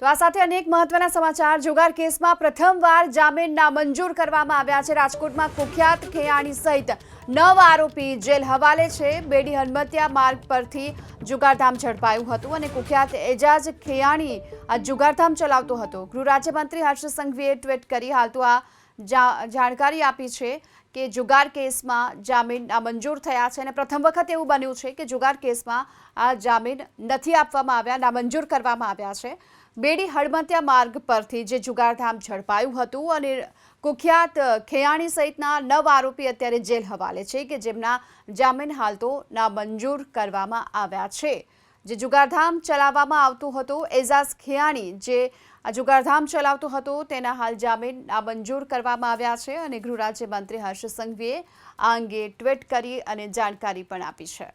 તો આ સાથે અનેક મહત્વના સમાચાર। જુગાર કેસમાં પ્રથમવાર જામીન નામંજૂર કરવામાં આવ્યા છે। રાજકોટમાં કુખ્યાત ખેયાણી સહિત 9 આરોપી જેલ હવાલે છે। બેડી હડમતિયા માર્ગ પરથી જુગારધામ ઝડપાયું હતું અને કુખ્યાત એજાજ ખેયાણી આ જુગારધામ ચલાવતો હતો। ગૃહ રાજ્યમંત્રી હર્ષ સંઘવીએ ટ્વીટ કરી હાલ તો આ જાણકારી આપી છે કે જુગાર કેસમાં જામીન નામંજૂર થયા છે અને પ્રથમ વખત એવું બન્યું છે કે જુગાર કેસમાં આ જામીન નથી આપવામાં આવ્યા, નામંજૂર કરવામાં આવ્યા છે। બેડી હડમતિયા માર્ગ પરથી જે જુગારધામ ઝડપાયું હતું અને કુખ્યાત ખેયાણી સહિતના 9 આરોપી અત્યારે જેલ હવાલે છે કે જેમના જામીન હાલ તો નામંજૂર કરવામાં આવ્યા છે। જે જુગારધામ ચલાવવામાં આવતું હતું એજાજ ખેયાણી જે આ જુગારધામ ચલાવતો હતો તેના હાલ જામીન નામંજૂર કરવામાં આવ્યા છે અને ગૃહ રાજ્યમંત્રી હર્ષ સંઘવીએ આ અંગે ટ્વીટ કરી અને જાણકારી પણ આપી છે।